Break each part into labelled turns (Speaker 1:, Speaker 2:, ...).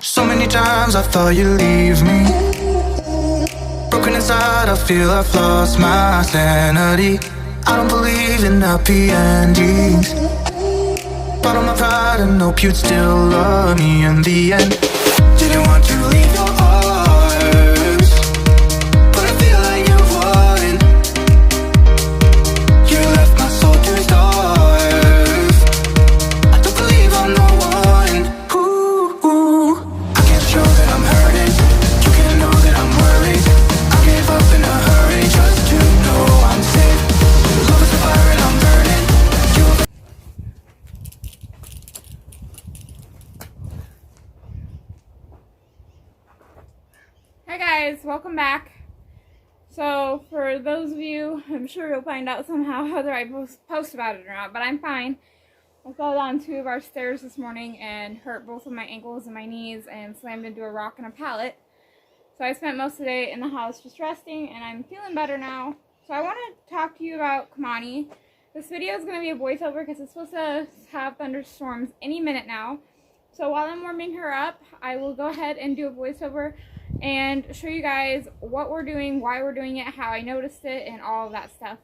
Speaker 1: So many times I thought you'd leave me. Broken inside, I feel I've lost my sanity. I don't believe in happy endings. Bottle my pride and hope you'd still love me in the end. Didn't want to leave your arms, but I feel like you won. You left my soul to starve. I don't believe I'm the one. Ooh, I can't show that I'm hurting. You can't know that I'm worried. I gave up in a hurry just to know I'm safe. Love is a fire and I'm burning.
Speaker 2: Hi guys, welcome back. So for those of you, I'm sure you'll find out somehow whether I post about it or not, but I'm fine. I fell down 2 of our stairs this morning and hurt both of my ankles and my knees and slammed into a rock and a pallet. So I spent most of the day in the house just resting, and I'm feeling better now. So I want to talk to you about Kimanie. This video is going to be a voiceover because it's supposed to have thunderstorms any minute now. So while I'm warming her up, I will go ahead and do a voiceover and show you guys what we're doing, why we're doing it, how I noticed it, and all of that stuff.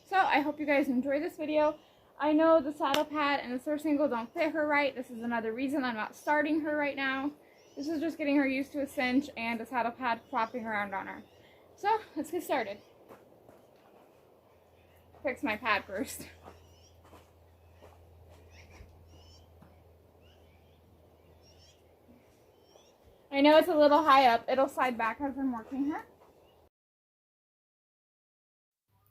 Speaker 2: So I hope you guys enjoy this video. I know the saddle pad and the source angle don't fit her right. This is another reason I'm not starting her right now. This is just getting her used to a cinch and a saddle pad flopping around on her. So let's get started. Fix my pad first. I know it's a little high up. It'll slide back as I'm working her.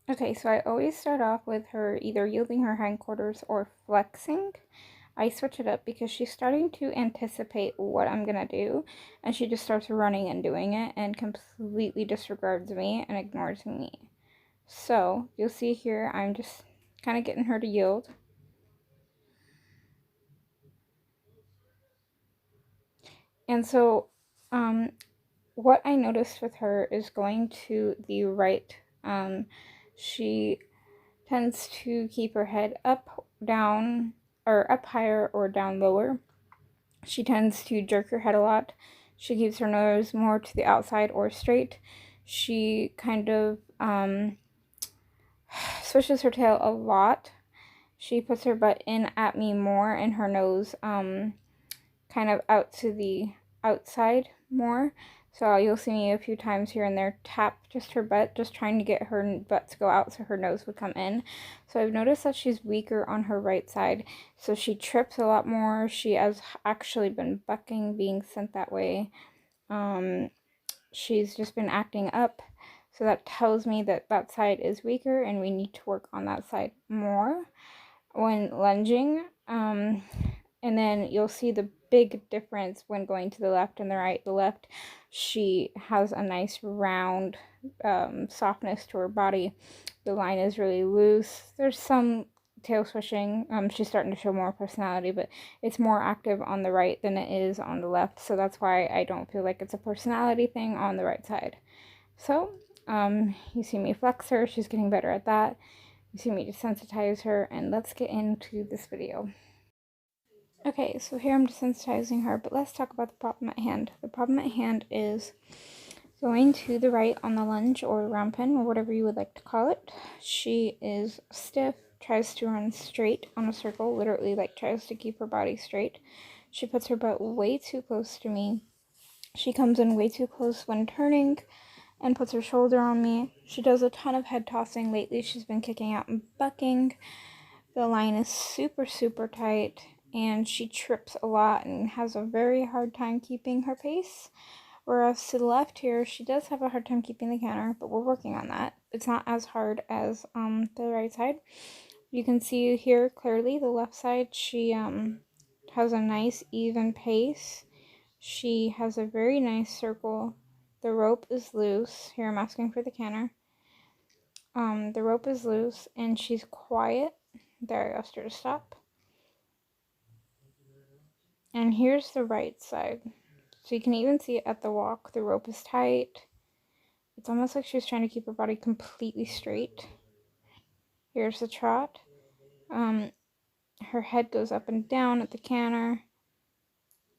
Speaker 2: Okay, so I always start off with her either yielding her hindquarters or flexing. I switch it up because she's starting to anticipate what I'm going to do, and she just starts running and doing it and completely disregards me and ignores me. So you'll see here I'm just kind of getting her to yield. And so what I noticed with her is going to the right. She tends to keep her head up, down, or up higher or down lower. She tends to jerk her head a lot. She keeps her nose more to the outside or straight. She kind of swishes her tail a lot. She puts her butt in at me more and her nose kind of out to the outside more. So you'll see me a few times here and there tap just her butt, just trying to get her butt to go out so her nose would come in. So I've noticed that she's weaker on her right side. So she trips a lot more. She has actually been bucking, being sent that way. She's just been acting up. So that tells me that that side is weaker and we need to work on that side more when lunging. And then you'll see the big difference when going to the left and the right. The left, she has a nice round softness to her body. The line is really loose. There's some tail swishing. She's starting to show more personality, but it's more active on the right than it is on the left. So that's why I don't feel like it's a personality thing on the right side. So you see me flex her. She's getting better at that. You see me desensitize her, and let's get into this video. Okay, so here I'm desensitizing her, but let's talk about the problem at hand. The problem at hand is going to the right on the lunge or round pen or whatever you would like to call it. She is stiff, tries to run straight on a circle, literally like tries to keep her body straight. She puts her butt way too close to me. She comes in way too close when turning and puts her shoulder on me. She does a ton of head tossing lately. She's been kicking out and bucking. The line is super, super tight. And she trips a lot and has a very hard time keeping her pace. Whereas to the left here, she does have a hard time keeping the canter, but we're working on that. It's not as hard as the right side. You can see here clearly the left side, she has a nice even pace. She has a very nice circle. The rope is loose. Here I'm asking for the canter. The rope is loose and she's quiet. There, I asked her to stop. And here's the right side. So you can even see it at the walk. The rope is tight. It's almost like she's trying to keep her body completely straight. Here's the trot. Her head goes up and down at the canter.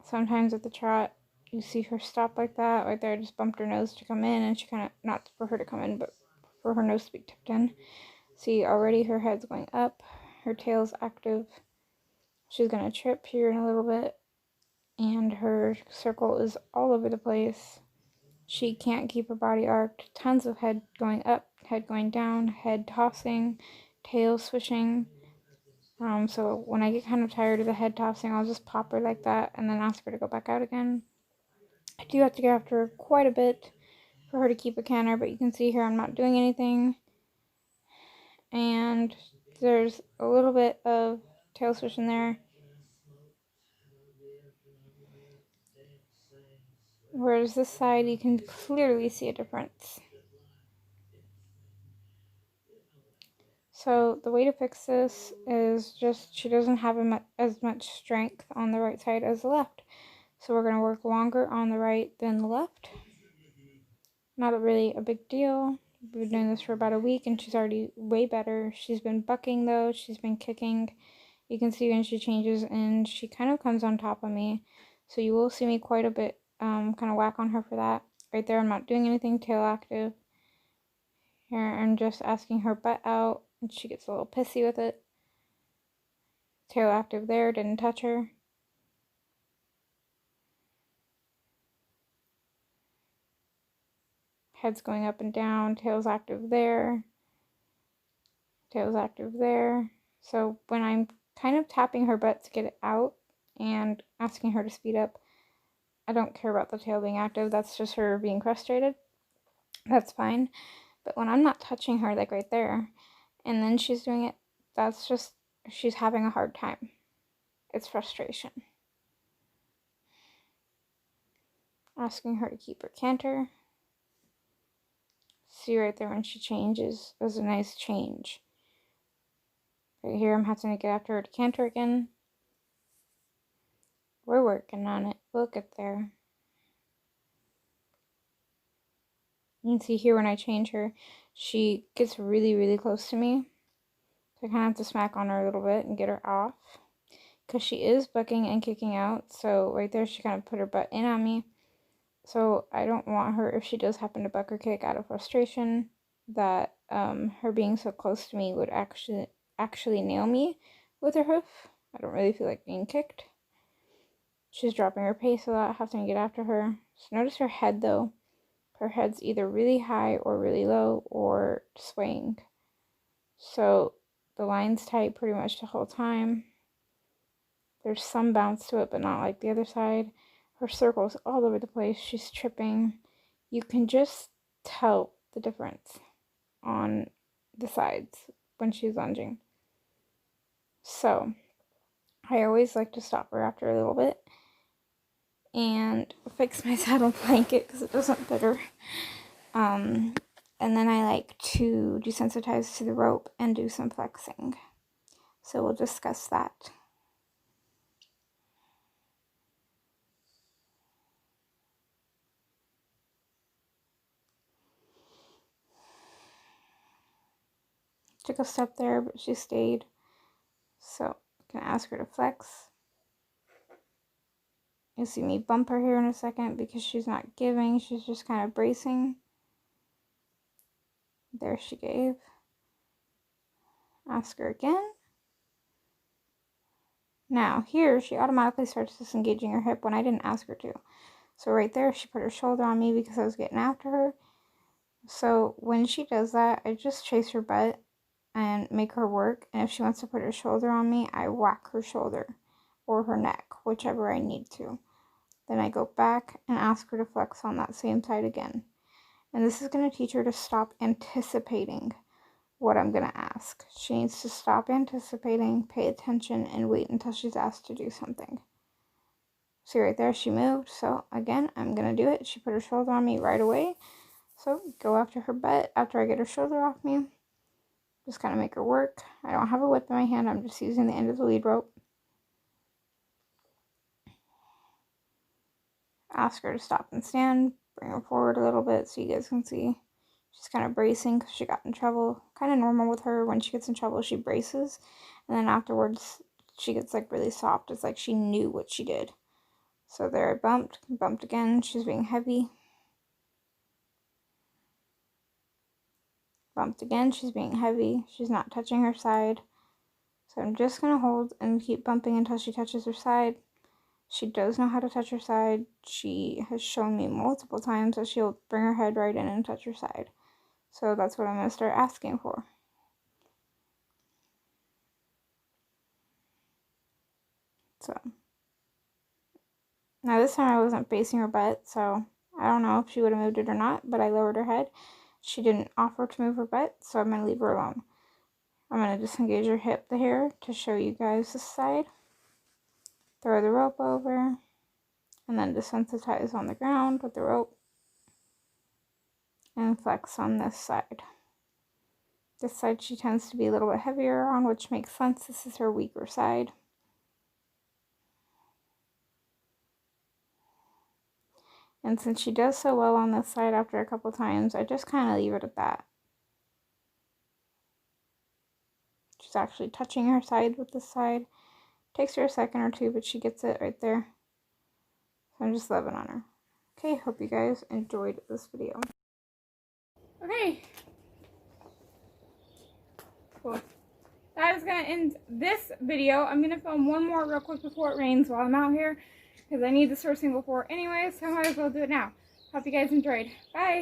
Speaker 2: Sometimes at the trot. you see her stop like that. Right there, I just bumped her nose to come in, and she kind of, not for her to come in, but for her nose to be tipped in. See, already her head's going up, her tail's active. She's gonna trip here in a little bit, and her circle is all over the place. She can't keep her body arched. Tons of head going up, head going down, head tossing, tail swishing. So when I get kind of tired of the head tossing, I'll just pop her like that and then ask her to go back out again. I do have to get after her quite a bit for her to keep a canter, but you can see here I'm not doing anything. And there's a little bit of tail swish in there. Whereas this side, you can clearly see a difference. So the way to fix this is just she doesn't have as much strength on the right side as the left. So we're going to work longer on the right than the left. Not really a big deal. We've been doing this for about a week and she's already way better. She's been bucking though. She's been kicking. You can see when she changes and she kind of comes on top of me. So you will see me quite a bit kind of whack on her for that. Right there, I'm not doing anything tail active. Here, I'm just asking her butt out and she gets a little pissy with it. Tail active there, didn't touch her. Head's going up and down, tail's active there. Tail's active there. So when I'm kind of tapping her butt to get it out and asking her to speed up, I don't care about the tail being active. That's just her being frustrated. That's fine. But when I'm not touching her, like right there, and then she's doing it, that's just, she's having a hard time. It's frustration. Asking her to keep her canter. See right there when she changes, there's a nice change. Right here, I'm having to get after her to canter again. We're working on it. We'll get there. You can see here when I change her, she gets really, really close to me. So I kind of have to smack on her a little bit and get her off. Because she is bucking and kicking out. So right there, she kind of put her butt in on me. So I don't want her, if she does happen to buck or kick out of frustration, that her being so close to me would actually nail me with her hoof. I don't really feel like being kicked. She's dropping her pace a lot, having to get after her. So notice her head though. Her head's either really high or really low or swaying. So the line's tight pretty much the whole time. There's some bounce to it, but not like the other side. Her circle's all over the place. She's tripping. You can just tell the difference on the sides when she's lunging. So I always like to stop her after a little bit and fix my saddle blanket because it doesn't fit her. And then I like to desensitize to the rope and do some flexing. So we'll discuss that. Took a step there, but she stayed. So I'm gonna ask her to flex. You'll see me bump her here in a second because she's not giving. She's just kind of bracing. There she gave. Ask her again. Now here she automatically starts disengaging her hip when I didn't ask her to. So right there she put her shoulder on me because I was getting after her. So when she does that, I just chase her butt and make her work. And if she wants to put her shoulder on me, I whack her shoulder or her neck, whichever I need to. Then I go back and ask her to flex on that same side again. And this is going to teach her to stop anticipating what I'm going to ask. She needs to stop anticipating, pay attention, and wait until she's asked to do something. See right there, she moved. So again, I'm going to do it. She put her shoulder on me right away. So go after her butt after I get her shoulder off me. Just kind of make her work. I don't have a whip in my hand. I'm just using the end of the lead rope. Ask her to stop and stand. Bring her forward a little bit so you guys can see. She's kind of bracing because she got in trouble. Kind of normal with her. When she gets in trouble, she braces. And then afterwards, she gets like really soft. It's like she knew what she did. So there, I bumped again. She's being heavy. Bumped again. She's being heavy. She's not touching her side. So I'm just going to hold and keep bumping until she touches her side. She does know how to touch her side. She has shown me multiple times that she'll bring her head right in and touch her side. So that's what I'm going to start asking for. So now this time I wasn't facing her butt, so I don't know if she would have moved it or not, but I lowered her head. She didn't offer to move her butt, so I'm going to leave her alone. I'm going to disengage her hip here to show you guys this side. Throw the rope over, and then desensitize on the ground with the rope. And flex on this side. This side she tends to be a little bit heavier on, which makes sense. This is her weaker side. And since she does so well on this side after a couple times, I just kind of leave it at that. She's actually touching her side with this side. Takes her a second or two, but she gets it right there. So I'm just loving on her. Okay, hope you guys enjoyed this video. Okay. Cool. That is going to end this video. I'm going to film one more real quick before it rains while I'm out here, because I need the sourcing before anyway, so I might as well do it now. Hope you guys enjoyed. Bye!